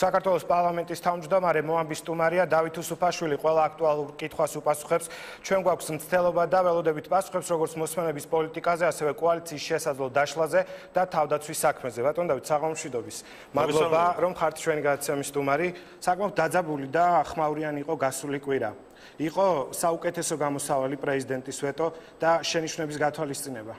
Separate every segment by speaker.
Speaker 1: საქართველოს პარლამენტის თავმჯდომარე მოამბის სტუმარია დავით უსუფაშვილი ყველა აქტუალურ კითხვას უპასუხებს. ჩვენ გვაქვს მცდელობა და ველოდებით პასუხებს როგორც მოსმენების პოლიტიკაზე, ასევე კოალიციის შესაძლო დაშლაზე და თავდაცვის საქმეზე. ბატონ დავით, საღამომშვიდობის. მადლობა, რომ ხართ ჩვენი გადაცემის სტუმარი. საკმაოდ დაძაბული და ხმაურიანი იყო გასული კვირა. იყო საუკეთესო გამოსავალი პრეზიდენტის ვეტო და შენიშვნების გათვალისწინება.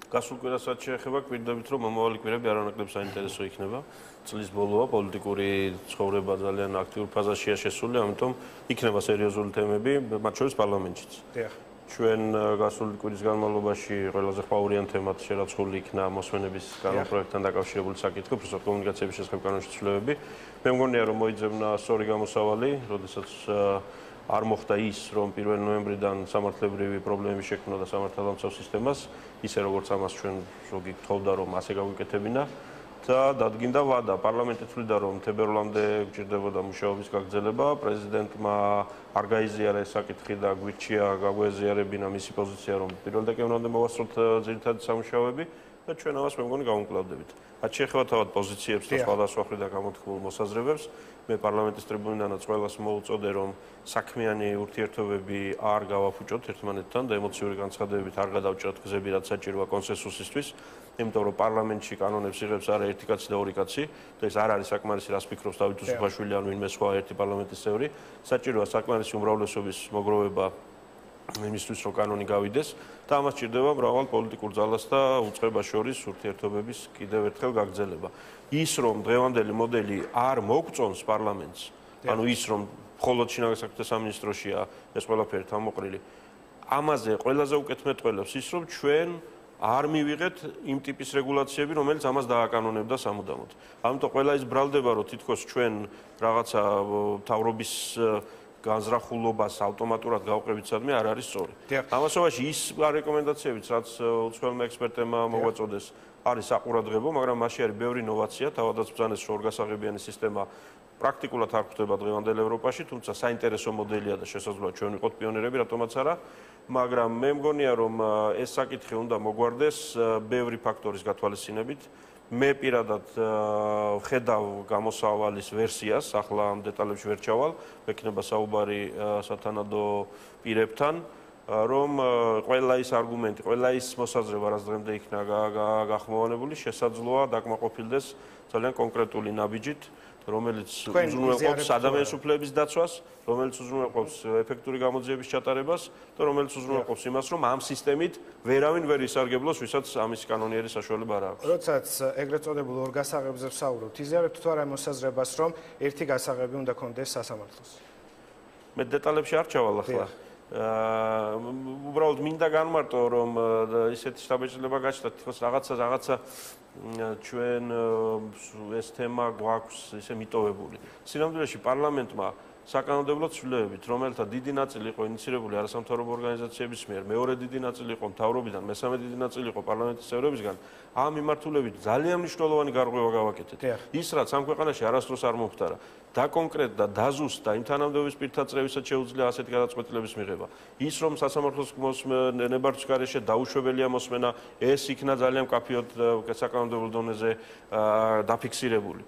Speaker 2: გასულ კვირასაც შეეხება გვირდებით, რომ მომავალი კვირები არანაკლებ საინტერესო იქნება. წლის ბოლოა, პოლიტიკური ცხოვრება ძალიან აქტიურ ფაზაშია შესული, ამიტომ იქნება სერიოზული თემები, მათ შორის პარლამენტშიც. ჩვენ გასული კვირის განმავლობაში ყველაზე ხმაურიან თემად შერაცხული იქნა მოსმენების კანონპროექტთან დაკავშირებული საკითხი, უბრალოდ კომუნიკაციების შესახებ კანონის ცვლილებები. მე მგონია, რომ მოიძებნა სწორი გამოსავალი, როდესაც არ მოხდა ის, რომ 1 ნოემბრიდან სამართლებრივი პრობლემები შექმნა და სამართალდამცავ სისტემას, ისე როგორც ამას ჩვენ ზოგი გთხოვდა, რომ ასე გავიკეთებინა და დადგინდა ვადა. პარლამენტი თვლიდა, რომ თებერვლამდე გჭირდებოდა მუშაობის გაგრძელება, პრეზიდენტმა არ გაიზიარა ეს საკითხი და გვირჩია გაგვეზიარებინა მისი პოზიცია, რომ 1 დეკემბრამდე მოვასწროთ ძირითადი სამუშაოები და ჩვენ ამას მე მგონი გავუმკლავდებით. რაც შეეხება თავად პოზიციებს და სხვადასხვა მხრიდან გამოთქმულ მოსაზრებებს, მე პარლამენტის ტრიბუნიდანაც ყველას მოუწოდე, რომ საქმიანი ურთიერთობები არ გავაფუჭოთ ერთმანეთთან და ემოციური განცხადებებით არ გადავჭრათ გზები, რაც საჭიროა კონსენსუსისთვის, იმიტომ რომ პარლამენტში კანონებს იღებს არა ერთი კაცი და ორი კაცი და ეს არ არის საკმარისი, რას ფიქრობს დავით უსუფაშვილი ან ვინმე სხვა ერთი პარლამენტის წევრი, საჭიროა საკმარისი უმრავლესობის მოგროვება იმისთვის, რომ კანონი გავიდეს და ამას ჭირდება მრავალ პოლიტიკურ ძალას და უწყებას შორის ურთიერთობების კიდევ ერთხელ გაგრძელება. ის, რომ დღევანდელი მოდელი არ მოგწონს პარლამენტს, ანუ ის, რომ მხოლოდ შინაგან საქმეთა სამინისტროშია ეს ყველაფერი თავმოყრილი, ამაზე ყველაზე უკეთმეტყველებს ის, რომ ჩვენ არ მივიღეთ იმ ტიპის რეგულაციები, რომელიც ამას დააკანონებდა სამუდამოდ. ამიტომ ყველა ის ბრალდება, რომ თითქოს ჩვენ რაღაცა მთავრობის განზრახულობას ავტომატურად გავყევით სადმე არ არის სწორი. ამასობაში ის რეკომენდაციებიც, რაც უცხოელმა ექსპერტებმა მოგვაწოდეს, არის საყურადღებო, მაგრამ მასში არის ბევრი ინოვაცია, თავადაც ბრძანეს ორგასაღებიანი სისტემა პრაქტიკულად არ გვხვდება დღევანდელ ევროპაში, თუმცა საინტერესო მოდელია და შესაძლოა ჩვენ ვიყოთ პიონერები, რატომაც არა, მაგრამ მე მგონია, რომ ეს საკითხი უნდა მოგვარდეს ბევრი ფაქტორის გათვალისწინებით. მე პირადად ვხედავ გამოსავალის ვერსიას, ახლა ამ დეტალებში ვერ ჩავალ, მექნება საუბარი სათანადო პირებთან, რომ ყველა ის არგუმენტი, ყველა ის მოსაზრება, რაც დღემდე იქნა გახმოვანებული, შესაძლოა დაკმაყოფილდეს ძალიან კონკრეტული ნაბიჯით, რომელიც უზრუნველყოფს ადამიანის უფლებების დაცვას, რომელიც უზრუნველყოფს ეფექტური გამოძიების ჩატარებას და რომელიც უზრუნველყოფს იმას, რომ ამ სისტემით ვერავინ ვერ ისარგებლოს, ვისაც ამის კანონიერი საშუალება არ აქვს.
Speaker 1: როდესაც ეგრეთ წოდებულ ორ გასაღებებზე ვსაუბრობთ, იზიარებთ თუ არა მოსაზრებას, რომ ერთი გასაღები უნდა კონდეს სასამართლოს?
Speaker 2: მე დეტალებში არ ჩავალ ახლა. უბრალოდ მინდა განმარტო, რომ ისეთი შთაბეჭდილება გაჩნდა, თითქოს რაღაცა ჩვენ ეს თემა გვაქვს ისე მიტოვებული. სინამდვილეში პარლამენტმა საკანონმდებლო ცვლილებებით, რომელთა დიდი ნაწილი იყო ინიცირებული არასამთავრობო ორგანიზაციების მიერ, მეორე დიდი ნაწილი იყო მთავრობიდან, მესამე დიდი ნაწილი იყო პარლამენტის წევრებისგან, ამ მიმართულებით ძალიან მნიშვნელოვანი გარღვევა გავაკეთეთ. ის, რაც ამ ქვეყანაში არასდროს არ მომხდარა, დაკონკრეტდა, დაზუსტდა, იმ თანამდებობის პირთაწრევისაც შეუძლია ასეთი გადაწყვეტილების მიღება. ის, რომ სასამართლოს ნებართვის გარეშე დაუშვებელია მოსმენა, ეს იქნა ძალიან მკაფიოდ საკანონმდებლო დონეზე დაფიქსირებული.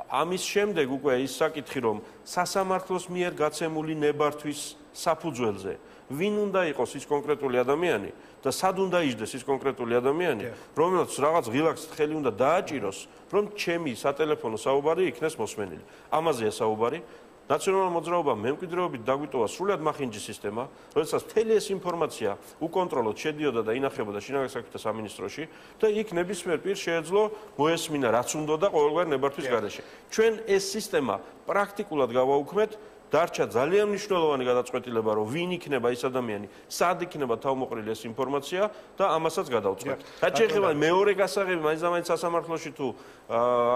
Speaker 2: ამის შემდეგ უკვე ის საკითხი, რომ სასამართლოს მიერ გაცემული ნებართვის საფუძველზე ვინ უნდა იყოს ის კონკრეტული ადამიანი და სად უნდა იჯდეს ის კონკრეტული ადამიანი, რომელსაც რაღაც ღილაკს ხელი უნდა დააჭიროს, რომ ჩემი სატელეფონო საუბარი იქნეს მოსმენილი. ამაზეა საუბარი. ნაციონალურმა მოძრაობამ მემკვიდრეობით დაგვიტოვა სრულად მახინჯი სისტემა, როდესაც მთელი ეს ინფორმაცია უკონტროლოდ შედიოდა და ინახებოდა შინაგან საქმეთა სამინისტროში და იქ ნებისმიერ პირს შეეძლო მოესმინა რაც უნდოდა ყოველგვარი ნებართვის გარეშე. ჩვენ ეს სისტემა პრაქტიკულად გავაუქმეთ, დარჩა ძალიან მნიშვნელოვანი გადაწყვეტილება, რომ ვინ იქნება ის ადამიანი, სად იქნება თავმოყრილი ეს ინფორმაცია და ამასაც გადავწყვეტ. რაც შეეხება მეორე გასაღები, მაინც და მაინც სასამართლოში თუ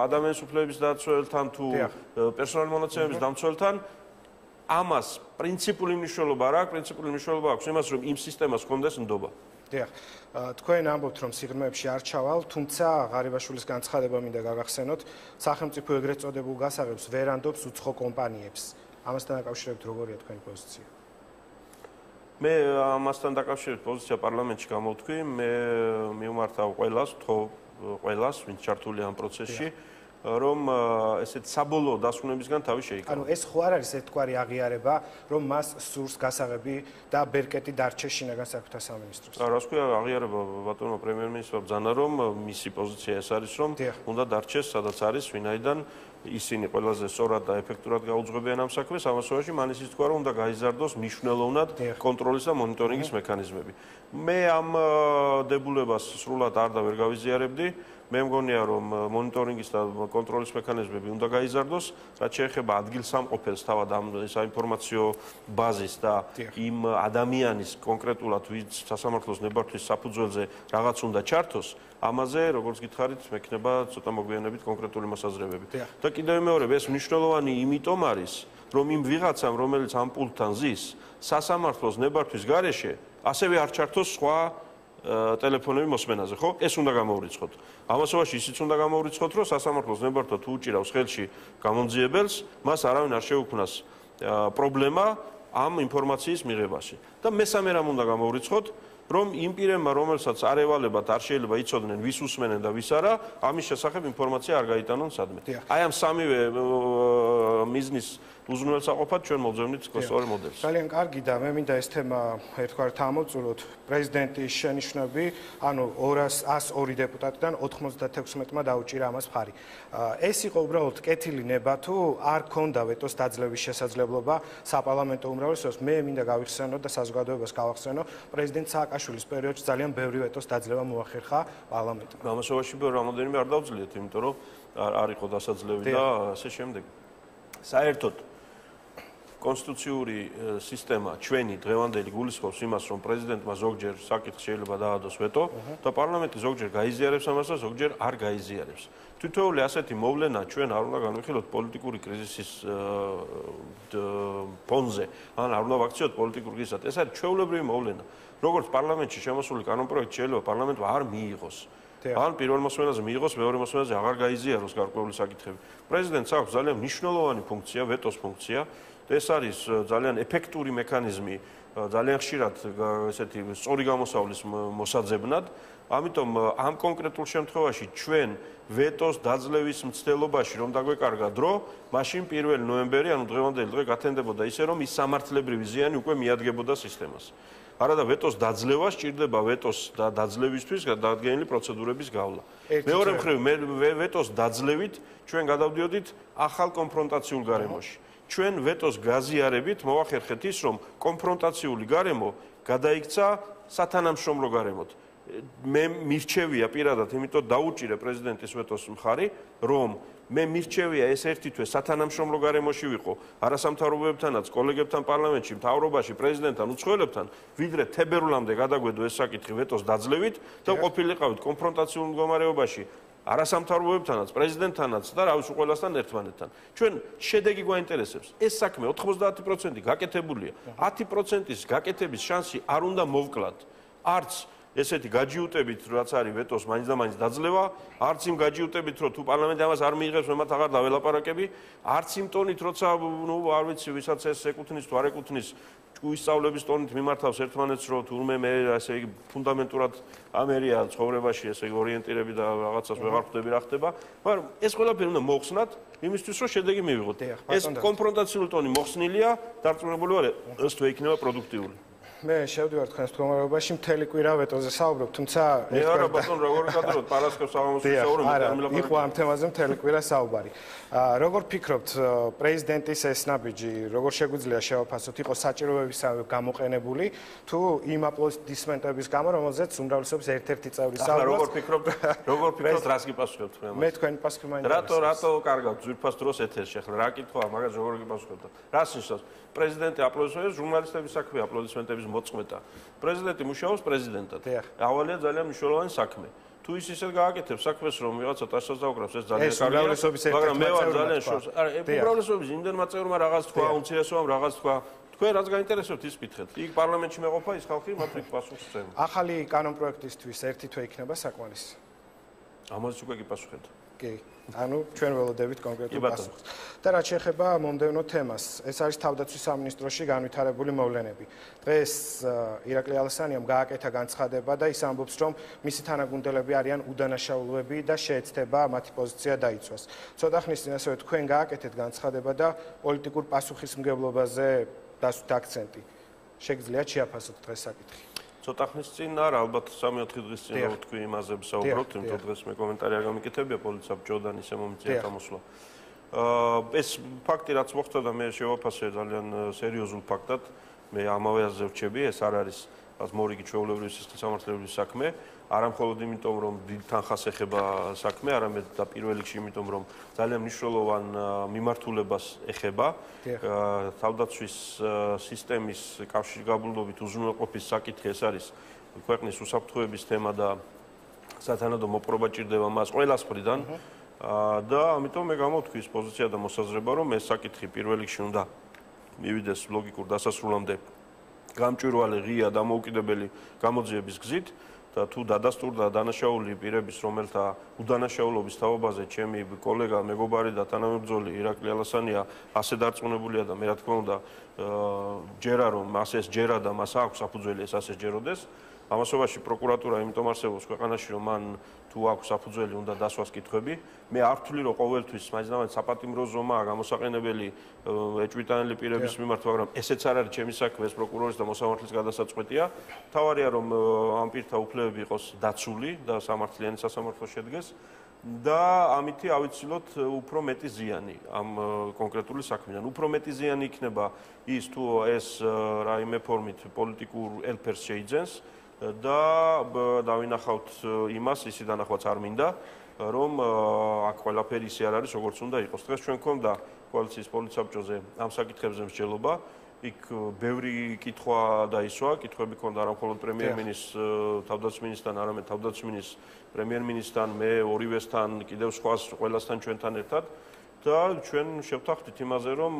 Speaker 2: ადამიანის უფლებების დაცველთან თუ პერსონალური მონაცემების დამცველთან, ამას პრინციპული მნიშვნელობა არ აქვს, პრინციპული მნიშვნელობა აქვს იმას, რომ იმ სისტემას ჰქონდეს ნდობა.
Speaker 1: თქვენ ამბობთ, რომ სიღრმეებში არ ჩავალ, თუმცა ღარიბაშვილის განცხადება მინდა გაგახსენოთ, სახელმწიფო ეგრეთ წოდებულ გასაღებს ვერ ანდობს უცხო კომპანიებს. ამასთან დაკავშირებით როგორია თქვენი პოზიცია?
Speaker 2: მე ამასთან დაკავშირებით პოზიცია პარლამენტში გამოვთქვი, მე მივმართავ ყველას, ვინც ჩართულია ამ პროცესში რომ ესეთ საბოლოო დასკვნებისგან თავი შეიკავა.
Speaker 1: ანუ ეს ხო არ არის ერთგვარი აღიარება, რომ მას სურს გასაღები და ბერკეტი დარჩეს შინაგან საქმეთა სამინისტროს.
Speaker 2: რას ქვია აღიარება ბატონო პრემიერ-მინისტრმა ბრძანა, რომ მისი პოზიცია ეს არის, რომ უნდა დარჩეს სადაც არის, ვინაიდან ისინი ყველაზე სწორად და ეფექტურად გაუძღვებიან ამ საქმეს, ამასობაში მან ისიც თქვა, რომ უნდა გაიზარდოს მნიშვნელოვნად კონტროლის და მონიტორინგის მექანიზმები. მე ამ დებულებას სრულად არ და ვერ გავიზიარებდი. მე მგონია, რომ მონიტორინგის და კონტროლის მექანიზმები უნდა გაიზარდოს, რაც შეეხება ადგილსამყოფელს თავად ამ საინფორმაციო ბაზის და იმ ადამიანის კონკრეტულად ვინც სასამართლოს ნებართვის საფუძველზე რაღაც უნდა ჩართოს, ამაზე, როგორც გითხარით, მექნება ცოტა მოგვიანებით კონკრეტული მოსაზრებები. და კიდევ მეორე, ეს მნიშვნელოვანი იმიტომ არის, რომ იმ ვიღაცამ, რომელიც ამ პულტთან ზის, სასამართლოს ნებართვის გარეშე, ასევე არ ჩართოს სხვა ტელეფონები მოსმენაზე, ხო? ეს უნდა გამოვრიცხოთ. ამასობაში ისიც უნდა გამოვრიცხოთ, რომ სასამართლოს ნებართვა თუ უჭირავს ხელში გამომძიებელს, მას არავინ არ შეუქმნას პრობლემა ამ ინფორმაციის მიღებაში. და მესამე რამ უნდა გამოვრიცხოთ, რომ იმ პირებმა, რომელსაც არ ევალებათ, არ შეიძლება იცოდნენ, ვის უსმენენ და ვის არა, ამის შესახებ ინფორმაცია არ გაიტანონ სადმე. აი ამ სამივე მიზნის უზრუნველსაყოფად ჩვენ მოვძებნით სწორი მოდელს.
Speaker 1: ძალიან კარგი და მე მინდა ეს თემა ერთგვარად ამოვწურულოთ. პრეზიდენტის შენიშვნები, ანუ 102 დეპუტატიდან 96-მა დაუჭირა ამას მხარი. ეს იყო უბრალოდ კეთილი ნება თუ არ ქონდა ვეტოს დაძლევის შესაძლებლობა საპარლამენტო უმრავლესობას. მე მინდა გავიხსენო და საზოგადოებას გავახსენო, პრეზიდენტ სააკაშვილის პერიოდში ძალიან ბევრი ვეტოს დაძლევა მოახერხა პარლამენტმა.
Speaker 2: ამასობაში რამოდენიმე არ დავძლიეთ, იმიტომ რომ არ იყო დასაძლევი და ასე შემდეგ. საერთოდ კონსტიტუციური სისტემა ჩვენი დღევანდელი გულისხმობს იმას, რომ პრეზიდენტმა ზოგჯერ საკითხს შეიძლება დაადოს ვეტო და პარლამენტი ზოგჯერ გაიზიარებს ამას და ზოგჯერ არ გაიზიარებს. თითოეული ასეთი მოვლენა ჩვენ არ უნდა განვიხილოთ პოლიტიკური კრიზისის ფონზე, ან არ უნდა ვაქციოთ პოლიტიკურ კრიზისად. ეს არის ჩვეულებრივი მოვლენა. როგორც პარლამენტში შემოსული კანონპროექტი შეიძლება პარლამენტმა არ მიიღოს. ან პირველ მოსმენაზე მიიღოს, მეორე მოსმენაზე აღარ გაიზიაროს გარკვეული საკითხები. პრეზიდენტს აქვს ძალიან მნიშვნელოვანი ფუნქცია, ვეტოს ფუნქცია. ეს არის ძალიან ეფექტური მექანიზმი, ძალიან ხშირად ესეთი სწორი გამოსავლის მოსაძებნად. ამიტომ ამ კონკრეტულ შემთხვევაში ჩვენ ვეტოს დაძლევის მცდელობაში რომ დაგვეკარგა დრო, მაშინ 1 ნოემბერი, ანუ დღევანდელი დღე გათენდებოდა ისე, რომ ის სამართლებრივი ზიანი უკვე მიადგებოდა სისტემას. არადა ვეტოს დაძლევა სჭირდება ვეტოს დაძლევისთვის დადგენილი პროცედურების გავლა. მეორე მხრივ, ვეტოს დაძლევით ჩვენ გადავდიოდით ახალ კონფრონტაციულ გარემოში. ჩვენ ვეტოს გაზიარებით მოვახერხეთ ის, რომ კონფრონტაციული გარემო გადაიქცა სათანამშრომლო გარემოთ. მე მირჩევია პირადად, იმიტომ დაუჭირე პრეზიდენტის ვეტოს მხარი, რომ მე მირჩევია ეს ერთი თვე სათანამშრომლო გარემოში ვიყო არასამთავრობოებთანაც, კოლეგებთან პარლამენტში, მთავრობაში, პრეზიდენტთან, უცხოელებთან, ვიდრე თებერვლამდე გადაგვედო ეს საკითხი ვეტოს დაძლევით და ყოფილიყავით კონფრონტაციულ მდგომარეობაში არასამთავრობოებთანაც, პრეზიდენტთანაც და რა ვიცი ყველასთან ერთმანეთთან. ჩვენ შედეგი გვაინტერესებს. ეს საქმე 90% გაკეთებულია. 10%-ის გაკეთების შანსი არ უნდა მოვკლათ. არც ესეთი გაჯიუტებით, რაც არის ვეტოს მაინც და მაინც დაძლევა, არც იმ გაჯიუტებით, რომ თუ პარლამენტი ამას არ მიიღებს, მე მათ აღარ დაველაპარაკები, არც იმ ტონით, როცა არ ვიცი, ვისაც ეს ეკუთვნის თუ არ ეკუთვნის, ჭკუისწავლების ტონით მიმართავს ერთმანეთს, რომ თურმე მე ასე იგი ფუნდამენტურად ამერია ცხოვრებაში, ესე იგი ორიენტირები და რაღაცას ვეღარ ხვდები რა ხდება, მაგრამ ეს ყველაფერი უნდა მოხსნათ, იმისთვის რომ შედეგი მივიღოთ. ეს კონფრონტაციული ტონი მოხსნილია, დარწმუნებული ვარ, ეს თვე იქნება პროდუქტიული.
Speaker 1: მე შევდივარ თქვენს მდგომარეობაში მთელი კვირა ვეტოზე საუბრობ, თუმცა
Speaker 2: არა ბატონ როგორ გადავდოთ პარასკევს საღამოს ვისაუბრობთ
Speaker 1: ტერმინოლოგიით. იყო ამ თემაზე მთელი კვირა საუბარი. როგორ ფიქრობთ, პრეზიდენტის ეს ნაბიჯი, როგორ შეგვიძლია შევაფასოთ, იყო საჭიროებისავე გამოყენებული თუ იმ აპლოდისმენტების გამო, რომელზეც უმრავლესობის ერთ-ერთი წევრი საუბრობს?
Speaker 2: როგორ ფიქრობთ, რას გიპასუხებთ მე?
Speaker 1: მე თქვენი პასუხი მაინტერესებს.
Speaker 2: რატო კარგავთ ძვირფას დროს ეთერში ახლა რა კითხვა, მაგას როგორ გიპასუხებთ? რას ნიშნავს? პრეზიდენტი აპლოდისმენტებს, ჟურნალისტების საქმე აპლოდისმენტების მოწმეტა. პრეზიდენტი მუშაობს პრეზიდენტად. ავალია ძალიან მნიშვნელოვანი საქმე. თუ ის ისე გააკეთებს საქმეს, რომ ვიღაცა ტაშას დაუკრავს, ეს ძალიან კარგია. მაგრამ მე ვარ ძალიან შორს. არა, უმრავლესობის იმდენმა წევრმა რაღაც თქვა, უმცირესობამ რაღაც თქვა. თქვენ რაც გაინტერესებთ ის კითხეთ. იქ პარლამენტში მეყოფა ის ხალხი, მათ იქ პასუხს სცემ.
Speaker 1: ახალი კანონპროექტისთვის ერთი თვე იქნება საკმარისი.
Speaker 2: ამაზეც უკვე გიპასუხეთ.
Speaker 1: კი. ანუ ჩვენ ველოდებით კონკრეტულ პასუხს. და რაც შეეხება მომდევნო თემას, ეს არის თავდაცვის სამინისტროში განვითარებული მოვლენები. დღეს ირაკლი ალასანიამ გააკეთა განცხადება და ის ამბობს, რომ მისი თანაგუნდელები არიან უდანაშაულოები და შეეცდება მათი პოზიცია დაიცვას. ცოტა ხნის წინ ასევე თქვენ გააკეთეთ განცხადება და პოლიტიკურ პასუხისმგებლობაზე დასვით აქცენტი. შეგიძლიათ შეაფასოთ დღეს საკითხი.
Speaker 2: ცოტა ხნის წინ არა, ალბათ 3-4 დღის წინ რო თქვი იმაზე ვსაუბრობთ, იმიტომ დღეს მე კომენტარი არ გამიკეთებია პოლიცაბჭოდან ისე მომიწია გამოსვლა. ეს ფაქტი რაც მოხდა და მე შევაფასე ძალიან სერიოზულ ფაქტად, მე ამავე აზრზე ვრჩები, ეს არ არის მორიგი ჩვეულებრივი სისხლისამართლებლების საქმე, არა მხოლოდ იმიტომ, რომ დიდ თანხას ეხება საქმე, არამედ და პირველ რიგში იმიტომ, რომ ძალიან მნიშვნელოვან მიმართულებას ეხება. თავდაცვის სისტემის კავშირგაბმულობით უზრუნველყოფის საკითხი ეს არის ქვეყნის უსაფრთხოების თემა და სათანადო მოპყრობა ჭირდება მას ყველას მხრიდან და ამიტომ მე გამოვთქვი ის პოზიცია და მოსაზრება, რომ ეს საკითხი პირველ რიგში უნდა მივიდეს ლოგიკურ დასასრულამდე გამჭვირვალე, ღია, დამოუკიდებელი გამოძიების გზით და თუ დადასტურდა დანაშაული პირების, რომელთა უდანაშაულობის თაობაზე ჩემი კოლეგა, მეგობარი და თანამებრძოლი ირაკლი ალასანია ასე დარწმუნებულია და მე რა თქმა უნდა ჯერა რომ ასე ეს ჯერა და მას აქვს საფუძველი ეს ასე ჯეროდეს. ამასობაში პროკურატურა იმიტომ არსებობს ქვეყანაში, რომ მან თუ აქვს საფუძველი უნდა დასვას კითხვები. მე არ ვთვლი, რომ ყოველთვის მაინც საპატიმრო ზომაა გამოსაყენებელი ეჭვიტანილი პირების მიმართ, მაგრამ ესეც არ არის ჩემი საქმე, ეს პროკურორის და მოსამართლის გადასაწყვეტია. თავარია, რომ ამ პირთა უფლებები იყოს დაცული და სამართლიანი სასამართლო შედგეს და ამითი ავიცილოთ უფრო მეტი ზიანი ამ კონკრეტული საქმიდან. უფრო მეტი ზიანი იქნება ის თუ ეს რაიმე ფორმით პოლიტიკურ ელფერს შეიძენს და დავინახავთ იმას, ისი დანახვაც არ მინდა, რომ აქ ყველაფერი ისე არ არის, როგორც უნდა იყოს. დღეს ჩვენ გვქონდა კოალიციის პოლიტსაბჭოზე ამ საკითხებზე მსჯელობა, იქ ბევრი კითხვა დაისვა, კითხვები ქონდა არა მხოლოდ პრემიერ-მინისტრს, თავდაცვის-მინისტრთან, არამედ თავდაცვის-მინისტრს, პრემიერ-მინისტრთან, მე ორივესთან, კიდევ სხვას ყველასთან ჩვენთან ერთად და ჩვენ შევთანხმდით იმაზე, რომ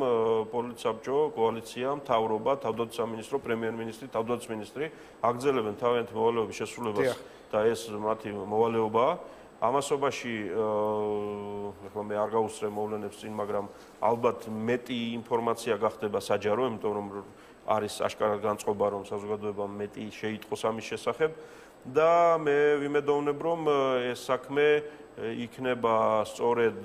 Speaker 2: პოლიტსაბჭო, კოალიცია, მთავრობა, თავდაცვის სამინისტრო, პრემიერ-მინისტრი, თავდაცვის-მინისტრი აგრძელებენ თავიანთი მოვალეობის შესრულებას და ეს მათი მოვალეობაა. ამასობაში მე არ გავუსწრე მოვლენებს წინ, მაგრამ ალბათ მეტი ინფორმაცია გახდება საჯარო, იმიტომ რომ არის აშკარად განწყობა, რომ საზოგადოებამ მეტი შეიტყოს ამის შესახებ და მე ვიმედოვნებ, რომ ეს საქმე იქნება სწორედ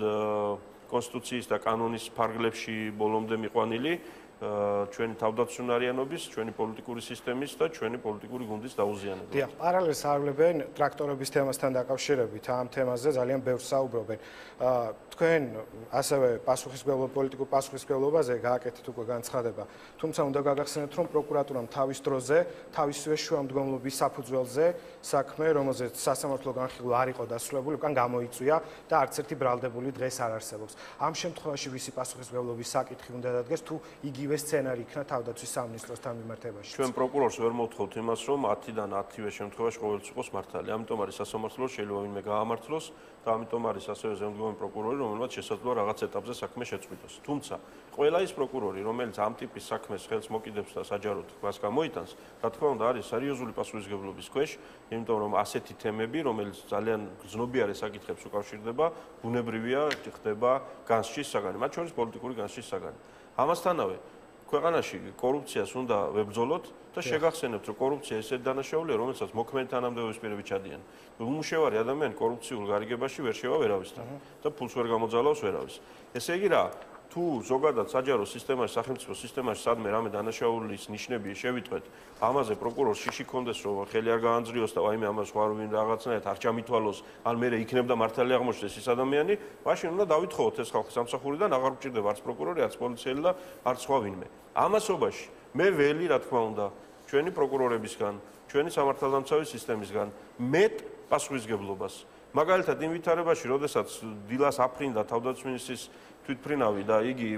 Speaker 2: კონსტიტუციის და კანონის ფარგლებში ბოლომდე მიყვანილი ჩვენი თავდაცვისუნარიანობის, ჩვენი პოლიტიკური სისტემის და ჩვენი პოლიტიკური გუნდის დაუზიანებლად.
Speaker 1: დიახ, პარალელს არვლებენ ტრაქტორების თემასთან დაკავშირებით, ამ თემაზე ძალიან ბევრს საუბრობენ. თქვენ ასევე პოლიტიკურ პასუხისმგებლობაზე გააკეთეთ უკვე განცხადება. თუმცა უნდა გაგახსენოთ, რომ პროკურატურამ თავის დროზე, თავისივე შუამდგომლობის საფუძველზე საქმე, რომელზეც სასამართლო განხილვა არ იყო დასრულებული, უკან გამოიწვია და არც ერთი ბრალდებული დღეს არ არსებობს. ამ შემთხვევაში ვისი პასუხისმგებლობის საკითხი უნდა დადგეს, თუ იგივე სცენარი იქნა თავდაცვის სამინისტროსთან მიმართებაში.
Speaker 2: ჩვენ პროკურორს ვერ მოვთხოვთ იმას, რომ 10-დან 10-ვე შემთხვევაში ყოველთვის იყოს მართალი. ამიტომ არის სასამართლო, შეიძლება ვინმე გაამართლოს და ამიტომ არის ასევე ზემდგომი პროკურორი, რომელმაც შესაძლოა რაღაც ეტაპზე საქმე შეწყვიტოს. თუმცა, ყველა ის პროკურორი, რომელიც ამ ტიპის საქმეს ხელს მოკიდებს და საჯაროდ მას გამოიტანს, რა თქმა უნდა, არის სერიოზული პასუხისმგებლობის ქვეშ, იმიტომ რომ ასეთი თემები, რომელიც ძალიან გრძნობიარე საკითხებს უკავშირდება, ბუნებრივია ხდება განსჯის საგანი, მათ შორის პოლიტიკური განსჯის საგანი. ამასთანავე, ქვეყანაში კორუფციას უნდა ვებრძოლოთ და შეგახსენებთ, რომ კორუფცია ესეთი დანაშაულია, რომელსაც მოქმედი თანამდებობის პირები ჩადიან. უმუშევარი ადამიანი კორუფციულ გარიგებაში ვერ შევა ვერავისთან და ფულს ვერ გამოძალავს ვერავის. ესე იგი რა, თუ ზოგადად საჯარო სისტემაში, სახელმწიფო სისტემაში სადმე რამე დანაშაულის ნიშნები შევიტყვეთ, ამაზე პროკურორს შიში კონდეს, რომ ხელი არ გაანძრიოს და ვაიმე ამას სხვა ვინ რაღაცნაირად არ ჩამითვალოს, ან მე იქნებდა მართალი აღმოჩნდეს ის ადამიანი, მაშინ უნდა დავითხოვოთ ეს ხალხი სამსახურიდან, აღარ გვჭირდება არც პროკურორი, არც პოლიციელი და არც სხვა ვინმე. ამასობაში მე ველი, რა თქმა უნდა, ჩვენი პროკურორებისგან, ჩვენი სამართალდამცავი სისტემისგან მეტ პასუხისმგებლობას. მაგალითად, იმ ვითარებაში, როდესაც დილას აფრინდა თავდაცვის მინისტრის თვითმფრინავი და იგი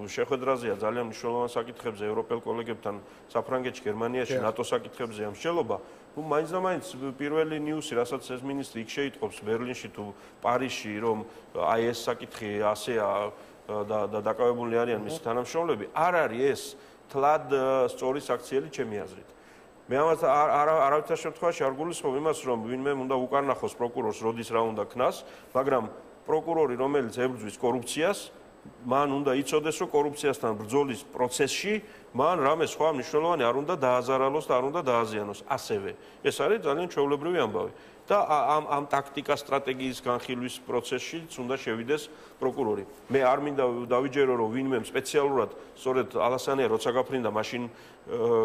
Speaker 2: შეხვედრაზეა ძალიან მნიშვნელოვან საკითხებზე ევროპელ კოლეგებთან საფრანგეთში, გერმანიაში, ნატო საკითხებზე ამსჯელობა, ну მაინც და მაინც პირველი ნიუსი, რასაც ეს მინისტრი იქ შეიტყობს ბერლინში თუ პარიზში, რომ აი ეს საკითხი ასეა და დაკავებული არიან მისი თანამშრომლები, არ არის ეს თლად სწორი საქციელი ჩემი აზრით. მე ამას არავითარ შემთხვევაში არ გულისხმობ იმას, რომ ვინმე უნდა უკარნახოს პროკურორს, როდის რა უნდა ქნას, მაგრამ პროკურორი, რომელიც ებრძვის კორუფციას, მან უნდა იცოდეს, რომ კორუფციასთან ბრძოლის პროცესში მან რამე სხვა მნიშვნელოვანი არ უნდა დააზარალოს და არ უნდა დააზიანოს. ასევე ეს არის ძალიან ჩვეულებრივი ამბავი. და ამ ტაქტიკა სტრატეგიის განხილვის პროცესშიც უნდა შევიდეს პროკურორი. მე არ მინდა დავიჯერო, რომ ვინმე სპეციალურად სწორედ ალასანია როცა გაფრინდა, მაშინ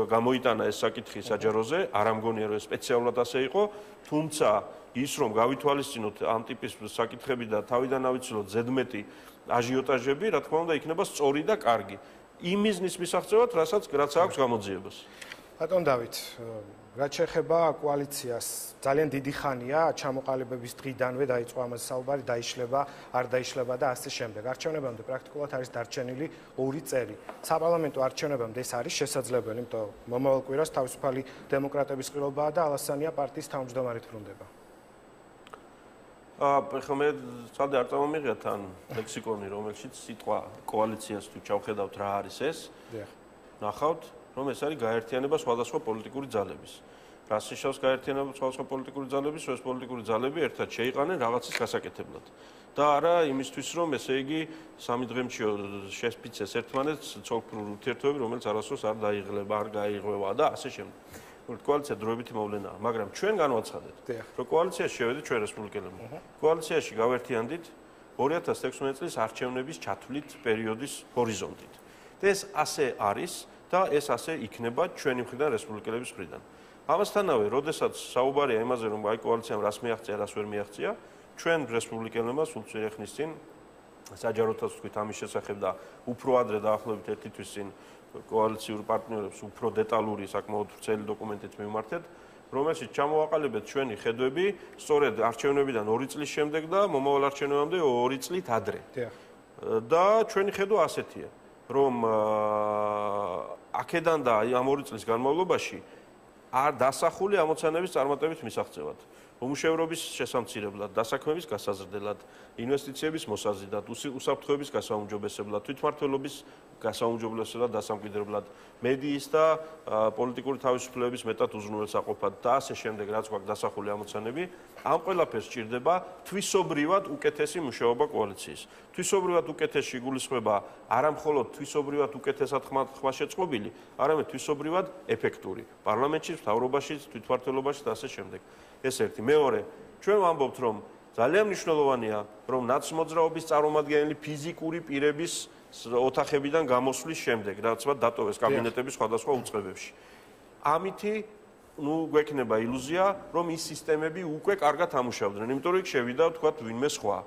Speaker 2: გამოიტანა ეს საკითხი საჯაროზე, არ ამგონია რომ სპეციალურად ასე იყო, თუმცა ის რომ გავითვალისწინოთ ამ ტიპის საკითხები და თავიდან ავიცილოთ ზედმეტი აჟიოტაჟები, რა თქმა უნდა, იქნება სწორი და კარგი. იმ მიზნის მისაღწევად, რაც აქვს გამოძიებას.
Speaker 1: ბატონ დავით, რაც შეეხება კოალიციას, ძალიან დიდი ხანია ჩამოყალიბების დღიდანვე დაიწყო ამაზე საუბარი, დაიშლება, არ დაიშლება და ასე შემდეგ. არჩევნებამდე პრაქტიკულად არის დარჩენილი 2 წელი. საპარლამენტო არჩევნებამდე ეს არის შესაძლებელი, იმიტომ რომ მომავალ კვირას თავისუფალი დემოკრატების ყრილობაა და ალასანია პარტიის თავმჯდომარედ ბრუნდება.
Speaker 2: ხო მე ცალკე არ წამომიღია თან ლექსიკონი, რომელშიც სიტყვა კოალიციას თუ ჩავხედავთ რა არის ეს. ნახავთ, რომ ეს არის გაერთიანება სხვადასხვა პოლიტიკური ძალების. რას ნიშნავს გაერთიანება სხვადასხვა პოლიტიკური ძალების? ეს პოლიტიკური ძალები ერთად შეიყანენ რაღაცის გასაკეთებლად. და არა იმისთვის, რომ ესე იგი სამი დღემჩიო შეფიცეს ერთმანეთს ცოლფრულ ურთიერთობები, რომელიც არასდროს არ დაიღლება, არ გაიღვევა და ასე შემდეგ. კოალიცია დროებითი მოვლენაა, მაგრამ ჩვენ განვაცხადეთ, რომ კოალიციაში შევედით ჩვენ რესპუბლიკელებმა. კოალიციაში გავერთიანდით 2016 წლის არჩევნების ჩათვლით პერიოდის ჰორიზონტით. და ეს ასე არის და ეს ასე იქნება ჩვენი მხრიდან რესპუბლიკელების მხრიდან. ამასთანავე, როდესაც საუბარია იმაზე, რომ აი კოალიციამ რას მიაღწია, რას ვერ მიაღწია, ჩვენ რესპუბლიკელებმა სულ წირი ხნის წინ საჯაროთაც ვთქვით ამის შესახებ და უფრო ადრე დაახლოებით ერთი თვის წინ კოალიციურ პარტნიორებს უფრო დეტალური საკმაოდ ვრცელი დოკუმენტით მივმართეთ, რომელშიც ჩამოვაყალიბეთ ჩვენი ხედვები სწორედ არჩევნებიდან 2 წლის შემდეგ და მომავალ არჩევნებამდე 2 წლით ადრე. და ჩვენი ხედვა ასეთია, რომ აქედან და ამ 2 წლის განმავლობაში არ დასახული ამოცანების წარმატებით მისაღწევად. უმუშევრობის შესამცირებლად, დასაქმების გასაზრდელად, ინვესტიციების მოსაზიდად, უსაფრთხოების გასაუმჯობესებლად, თვითმმართველობის გასაუმჯობესებლად, დასამკვიდრებლად, მედიის და პოლიტიკური თავისუფლების მეტად უზრუნველსაყოფად და ასე შემდეგ, რაც გვაქვს დასახული ამოცანები, ამ ყველაფერს სჭირდება თვისობრივად უკეთესი მუშაობა კოალიციის. თვისობრივად უკეთესი გულისხმება არა მხოლოდ თვისობრივად უკეთესად ხმა შეწყობილი, არამედ თვისობრივად ეფექტური. პარლამენტში, მთავრობაში, თვითმმართველობაში და ასე შემდეგ. ეს ერთი. მეორე, ჩვენ ვამბობთ, რომ ძალიან მნიშვნელოვანია, რომ ნაცმოძრაობის წარმომადგენელი ფიზიკური პირების ოთახებიდან გამოსვლის შემდეგ, რაც დატოვეს კაბინეტების სხვადასხვა უწყებებში. ამითი გვექნება ილუზია, რომ ის სისტემები უკვე კარგად ამუშავდნენ, იმიტომ რომ იქ შევიდა, თქვათ, ვინმე სხვა.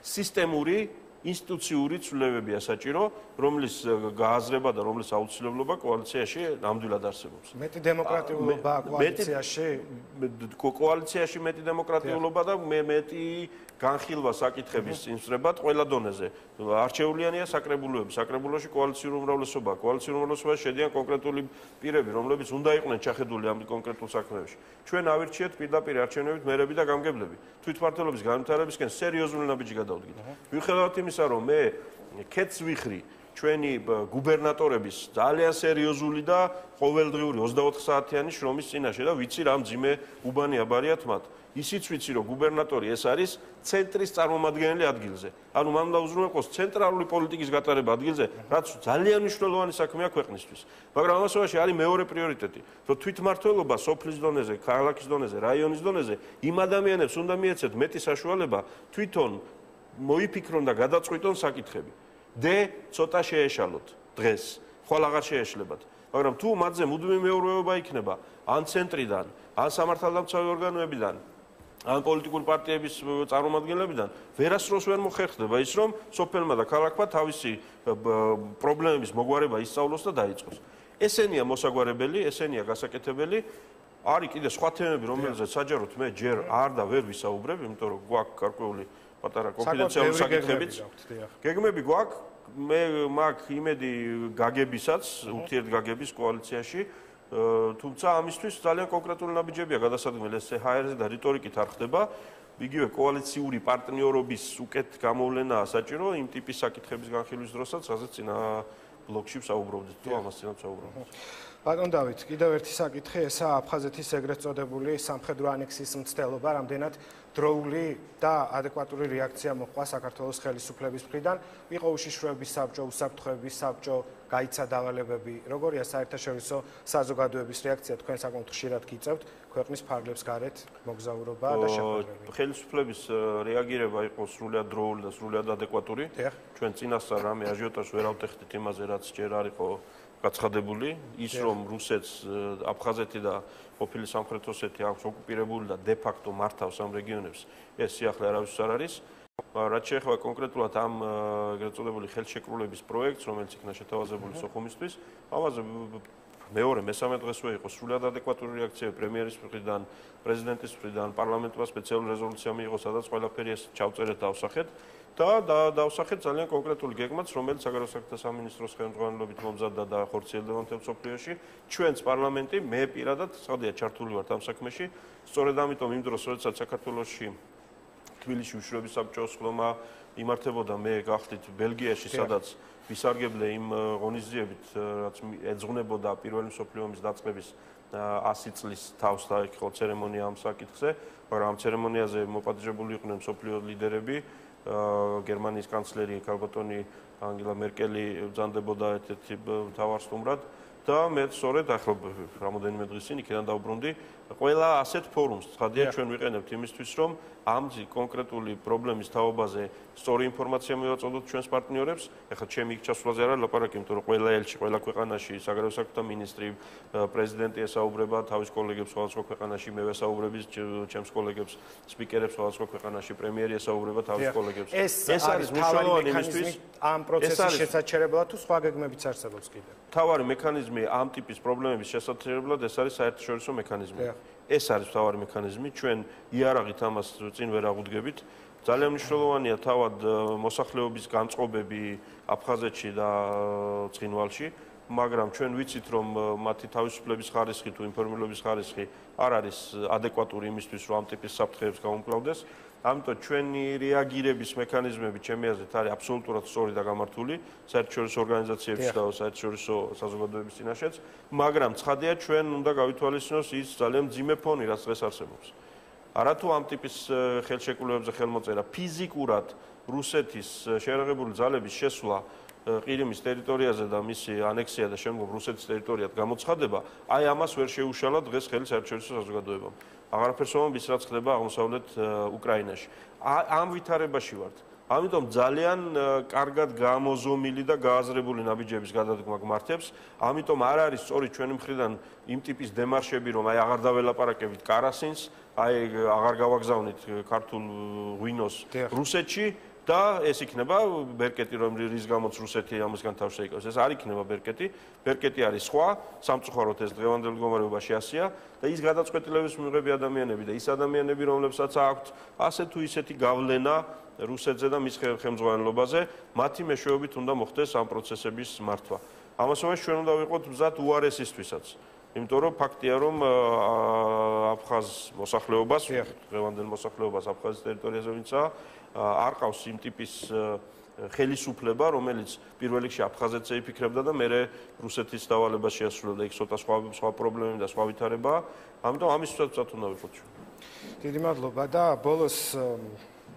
Speaker 2: სისტემური ინსტიტუციური ცვლილებებია საჭირო, რომლის გააზრება და რომლის აუცილებლობა კოალიციაში ნამდვილად არსებობს.
Speaker 1: მეტი დემოკრატიულობა კოალიციაში?
Speaker 2: კოალიციაში მეტი დემოკრატიულობა და მეტი განხილვა საკითხების წინსწრებად ყველა დონეზე. არჩეულიანია საკრებულოები, საკრებულოში კოალიციურ უმრავლესობა, კოალიციურ უმრავლესობაში შედიან კონკრეტული პირები, რომლებიც უნდა იყვნენ ჩახედული ამ კონკრეტულ საქმეებში. ჩვენ ავირჩიეთ პირდაპირ არჩევნებით მერები და გამგებლები. თვითმმართველობის განვითარებისკენ სერიოზული ნაბიჯი გადავდგით. მიუხედავად იმისა, რომ მე ქეთს ვიხრი ჩვენი გუბერნატორების ძალიან სერიოზული და ყოველდღიური 24 საათიანი შრომის წინაშე და ვიცი რა მძიმე უბანი აბარიათ მათ. ისიც ვიცი, რომ გუბერნატორი ეს არის ცენტრის წარმომადგენელი ადგილზე. ანუ მან უნდა უზრუნველყოს ცენტრალური პოლიტიკის გატარება ადგილზე, რაც ძალიან მნიშვნელოვანი საქმეა ქვეყნისთვის. მაგრამ ამასობაში არის მეორე პრიორიტეტი, რომ თვითმმართველობა სოფლის დონეზე, ქალაქის დონეზე, რაიონის დონეზე იმ ადამიანებს უნდა მიეცეთ მეტი საშუალება თვითონ მოიფიქრონ და გადაწყვიტონ საკითხები. ცოტა შეეშალოთ დღეს, ხვალ აღარ შეეშლებათ. მაგრამ თუ მათზე მუდმივი მეურვეობა იქნება, ან ცენტრიდან, ან სამართალდამცავი ორგანოებიდან, ან პოლიტიკური პარტიების წარმომადგენლებიდან, ვერასდროს ვერ მოხერხდება ის, რომ სოფელმა და ქალაქმა თავისი პრობლემების მოგვარება ისწავლოს და დაიწყოს. ესენია მოსაგვარებელი, ესენია გასაკეთებელი. არის კიდე სხვა თემები, რომელზეც საჯაროდ მე ჯერ არ და ვერ ვისაუბრებ, იმიტომ რომ გვაქვს გარკვეული პატარა კონფიდენციალური საკითხებიც. გეგმები გვაქვს, მე მაქვს იმედი გაგებისაც, ურთიერთგაგების კოალიციაში, თუმცა ამისთვის ძალიან კონკრეტული ნაბიჯებია გადასადგმელი, ეს ჰაერზე და რიტორიკით არ ხდება. იგივე კოალიციური პარტნიორობის უკეთ გამოვლენაა საჭირო იმ ტიპის საკითხების განხილვის დროსაც, რასაც წინა ბლოკში ვსაუბრობდით, თუ ამას წინათ ვსაუბრობდით.
Speaker 1: ბატონ დავით, კიდევ ერთი საკითხი, ესაა აფხაზეთის ეგრეთ წოდებული სამხედრო ანექსიის მცდელობა, რამდენად დროული და ადეკვატური რეაქცია მოჰყვა საქართველოს ხელისუფლების მხრიდან. იყო უშიშროების საბჭო, უსაფრთხოების საბჭო, გაიცა დავალებები. როგორია საერთაშორისო საზოგადოების რეაქცია, თქვენ საკმაოდ ხშირად გიწევთ ქვეყნის ფარგლებს გარეთ მოგზაურობა და შეხვედრები.
Speaker 2: ხელისუფლების რეაგირება იყო სრულიად დროული და სრულიად ადეკვატური. ჩვენ წინასწარ რამე აჟიოტაჟს ვერ ავტეხდით იმაზე, რაც ჯერ არ იყო გაცხადებული, ის რომ რუსეთს აფხაზეთი და ყოფილი სამხრეთ ოსეთი აქვს ოკუპირებული და დე ფაქტო მართავს ამ რეგიონებს, ეს სიახლე არავისთვის არ არის. რაც შეეხება კონკრეტულად ამ ეგრეთ წოდებული ხელშეკრულების პროექტს, რომელიც იქნა შეთავაზებული სოხუმისთვის, ამაზე მეორე მესამე დღესვე იყო სრულიად ადეკვატური რეაქცია პრემიერის მხრიდან, პრეზიდენტის მხრიდან, პარლამენტმა სპეციალური რეზოლუცია მიიღო, სადაც ყველაფერი ეს ჩავწერეთ და ავსახეთ. და დავსახეთ ძალიან კონკრეტული გეგმაც, რომელიც საგარეო საქმეთა სამინისტროს ხელმძღვანელობით მომზადდა და ხორციელდება მთელ მსოფლიოში. ჩვენც პარლამენტი, მე პირადად, სად ჩართული ვარ ამ საქმეში. სწორედ ამიტომ იმ დროს, როდესაც საქართველოში თბილისში უშიშროების საბჭოს ხდომა იმართებოდა, მე გახდით ბელგიაში, სადაც ვისარგებლე იმ ღონისძიებით, რაც ეძღვნებოდა პირველი მსოფლიო ომის დაწყების 100 წლის თავს და იქ ხო ცერემონია ამ საკითხზე, მაგრამ ამ ცერემონიაზე მოპატიჟებული იყვნენ მსოფლიო ლიდერები. გერმანიის კანცლერი ქალბატონი ანგელა მერკელი ბრძანდებოდა ერთ-ერთი მთავარ სტუმრად და მე სწორედ ახლა რამოდენიმე დღის წინ იქიდან დავბრუნდი. ყველა ასეთ ფორუმს ცხადია ჩვენ ვიყენებთ იმისთვის, რომ ამ კონკრეტული პრობლემის თაობაზე სწორი ინფორმაცია მივაწოდოთ ჩვენს პარტნიორებს. ეხლა ჩემი იქ ჩასვლაზე არ არის ლაპარაკი, იმიტომ რომ ყველა ელჩი, ყველა ქვეყანაში, საგარეო საქმეთა მინისტრი, პრეზიდენტი ესაუბრება თავის კოლეგებს სხვადასხვა ქვეყანაში, მე ვესაუბრები ჩემს კოლეგებს, სპიკერებს სხვადასხვა ქვეყანაში, პრემიერი ესაუბრება თავის კოლეგებს.
Speaker 1: ეს არის მნიშვნელოვანი იმისთვის, ამ პროცესის შესაჩერებლად თუ სხვა გეგმებიც არსებობს კიდევ.
Speaker 2: მთავარი მექანიზმი ამ ტიპის პრობლემების შესაჩერებლად ეს არის საერთაშორისო მექანიზმი. ეს არის მთავარი მექანიზმი, ჩვენ იარაღით ამას წინ ვერ აღუდგებით. ძალიან მნიშვნელოვანია თავად მოსახლეობის განწყობები აფხაზეთში და ცხინვალში, მაგრამ ჩვენ ვიცით, რომ მათი თავისუფლების ხარისხი თუ ინფორმირების ხარისხი არ არის ადეკვატური იმისთვის, რომ ამ ტიპის საფრთხეებს გაუმკლავდეს. ამიტომ ჩვენი რეაგირების მექანიზმები ჩემი აზრით არის აბსოლუტურად სწორი და გამართული საერთაშორისო ორგანიზაციებში და საერთაშორისო საზოგადოების წინაშეც, მაგრამ ცხადია ჩვენ უნდა გავითვალისწინოს ის ძალიან მძიმე ფონი, რაც დღეს არსებობს. არათუ ამ ტიპის ხელშეკრულებებზე ხელმოწერა ფიზიკურად რუსეთის შეერაღებული ძალების შესვლა ყირიმის ტერიტორიაზე და მისი ანექსია და შემდგომ რუსეთის ტერიტორიად გამოცხადება, აი ამას ვერ შეუშალა დღეს ხელი საერთაშორისო საზოგადოებამ. აღარაფერს მომის რაც ხდება აღმოსავლეთ უკრაინაში. ამ ვითარებაში ვართ. ამიტომ ძალიან კარგად გამოზომილი და გააზრებული ნაბიჯების გადადგმა გმართებს. ამიტომ არ არის სწორი ჩვენი მხრიდან იმ ტიპის დემარშები, რომ აი აღარ დაველაპარაკებით კარასინს, აი აღარ გავაგზავნით ქართულ ღვინოს რუსეთში და ეს იქნება ბერკეტი, რომ რის გამოც რუსეთი ამისგან თავს შეიკავებს. ეს არ იქნება ბერკეტი. ბერკეტი არის სხვა, სამწუხაროდ ეს დღევანდელ მდგომარეობაში ასეა და ის გადაწყვეტილების მიღები ადამიანები და ის ადამიანები, რომლებსაც აქვთ ასე თუ ისეთი გავლენა რუსეთზე და მის ხელმძღვანელობაზე, მათი მეშვეობით უნდა მოხდეს ამ პროცესების მართვა. ამასობაში ჩვენ უნდა ვიყოთ მზად უარესისთვისაც. იმიტომ რომ ფაქტია, რომ აფხაზ მოსახლეობას, დღევანდელ მოსახლეობას აფხაზის ტერიტორიაზე ვინცა არ ყავს იმ ტიპის ხელისუფლება, რომელიც პირველ რიგში აფხაზეთზე იფიქრებდა და მერე რუსეთის დავალებას შეასრულებდა. იქ ცოტა სხვა პრობლემები და სხვა ვითარებაა. ამიტომ ამისთვისაც უნდა ვიყოთ ჩვენ.
Speaker 1: დიდი მადლობა და ბოლოს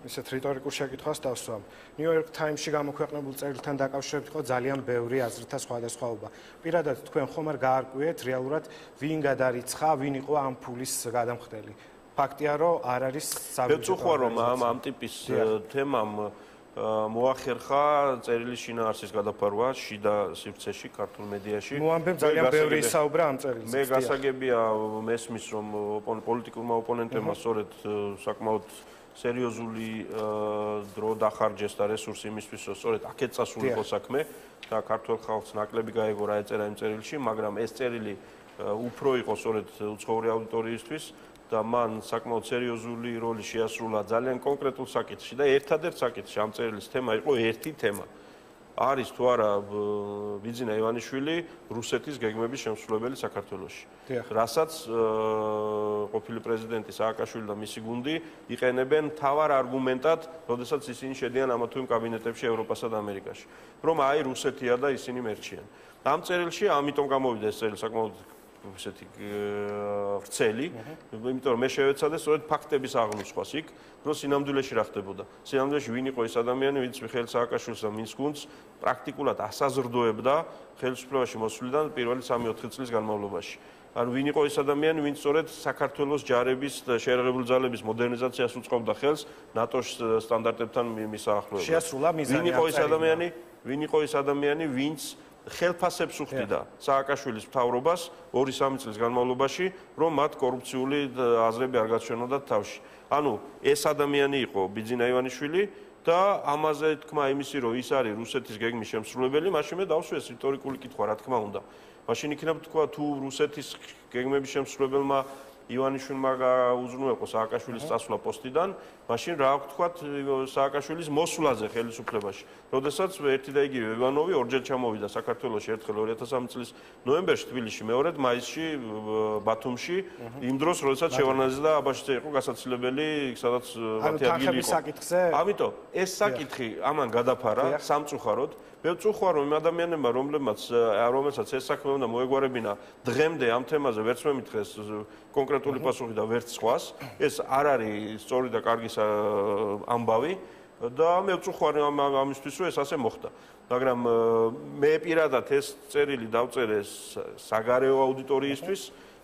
Speaker 1: ისეთ რიტორიკულ შეკითხვას დავსვამ. New York Times-ში გამოქვეყნებულ წერილთან დაკავშირებით იყო ძალიან ბევრი აზრთა სხვადასხვაობა. პირადად თქვენ ხომ არ გაარკვიეთ რეალურად ვინ გადარიცხა, ვინ იყო ამ ფულის გადამხდელი. ფაქტია, რომ არ არის
Speaker 2: საბჭოთა რომ ამ ტიპის თემამ მოახერხა წერილის შინაარსის გადაფარვა შიდა სივრცეში, ქართულ მედიაში.
Speaker 1: მოამბემ ძალიან ბევრი ისაუბრა ამ წერილზე.
Speaker 2: მე გასაგებია მესმის, რომ პოლიტიკურმა ოპონენტებმა სწორედ საკმაოდ სერიოზული დრო დახარჯეს და რესურსი იმისთვის, რომ სწორედ აქეთ წასულიყო საქმე და ქართულ ხალხს ნაკლები გაეგო რა ეწერა იმ წერილში, მაგრამ ეს წერილი უფრო იყო სწორედ უცხოური აუდიტორიისთვის და მან საკმაოდ სერიოზული როლი შეასრულა ძალიან კონკრეტულ საკითხში და ერთადერთ საკითხში ამ წერილის თემა იყო ერთი თემა. არის თუ არა ბიძინა ივანიშვილი რუსეთის გეგმების შემსრულებელი საქართველოში. რასაც ყოფილი პრეზიდენტი სააკაშვილი და მისი გუნდი იყენებენ თავარ არგუმენტად, როდესაც ისინი შედიან ამა თუ იმ კაბინეტებში ევროპასა და ამერიკაში, რომ აი რუსეთია და ისინი მერჩიან. ამ წერილში ამიტომ გამოვიდა ეს წერილი საკმაოდ ესეთი ვრცელი, იმიტომ რომ მე შევეცადე სწორედ ფაქტების აღნუსხვას იქ, რომ სინამდვილეში რა ხდებოდა. სინამდვილეში ვინ იყო ეს ადამიანი, ვინც მიხეილ სააკაშვილს და მის გუნდს პრაქტიკულად ასაზრდოებდა ხელისუფლებაში მოსვლიდან პირველი 3-4 წლის განმავლობაში. ანუ ვინ იყო ეს ადამიანი, ვინც სწორედ საქართველოს ჯარების და შეერაღებული ძალების მოდერნიზაციას უწყობდა ხელს ნატოს სტანდარტებთან მისაახლოებლად.
Speaker 1: შეასრულა მიზანი.
Speaker 2: ვინ იყო ეს ადამიანი, ვინც ხელფასებს უხდიდა სააკაშვილის მთავრობას 2-3 წლის განმავლობაში, რომ მათ კორუფციული აზრები არ გაჩვენოდათ თავში. ანუ ეს ადამიანი იყო ბიძინა ივანიშვილი და ამაზე თქმა იმისი, რომ ის არის რუსეთის გეგმის შემსრულებელი, მაშინ მე დავსვი ეს რიტორიკული კითხვა, რა თქმა უნდა. მაშინ იქნებ თქვა თუ რუსეთის გეგმების შემსრულებელმა ივანიშვილმა უზრუნველყო სააკაშვილის წასვლა პოსტიდან, მაშინ რა ვთქვათ სააკაშვილის მოსვლაზე ხელისუფლებაში. როდესაც ერთი და იგივე ივანოვი ორჯერ ჩამოვიდა საქართველოში, ერთხელ 2003 წლის ნოემბერში თბილისში, მეორედ მაისში ბათუმში, იმ დროს, როდესაც შევარნაძე და აბაშიძე იყო გასაცილებელი, სადაც მათი ადგილი იყო. ამიტომ ეს საკითხი ამან გადაფარა სამწუხაროდ. მე ვწუხარ რომ იმ ადამიანებმა, რომელსაც ეს საქმე უნდა მოეგვარებინა, დღემდე ამ თემაზე ვერც მემითხეს კონკრეტული პასუხი და ვერც სხვას, ეს არ არის სწორი და კარგი ამბავი და მე ვწუხარ ამისთვის, რომ ეს ასე მოხდა. მაგრამ მე პირადად ეს წერილი დავწერე საგარეო აუდიტორიისთვის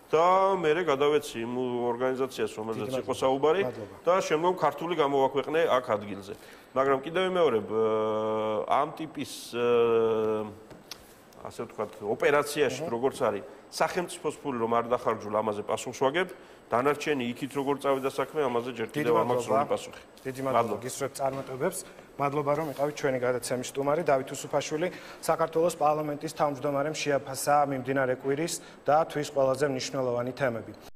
Speaker 2: და მე გადავეცი იმ ორგანიზაციას, რომელზეც იყო საუბარი და შემდგომ ქართული გამოვაქვეყნე აქ ადგილზე. მაგრამ კიდევ ვიმეორებ, ამ ტიპის ასე ვთქვათ, ოპერაციაში როგორც არის სახელმწიფოს ფული რომ არ დახარჯულ, ამაზე პასუხს ვაგებ, დანარჩენი იქით როგორ წავიდა საქმე, ამაზე ჯერ კიდევ არ მაქვს როლი პასუხი.
Speaker 1: დიდი მადლობა გისურვებთ წარმატებებს. მადლობა რომ იყავით ჩვენი გადაცემის სტუმარი დავით უსუფაშვილი, საქართველოს პარლამენტის თავმჯდომარემ შეაფასა მიმდინარე კვირის და თვის ყველაზე მნიშვნელოვანი თემები.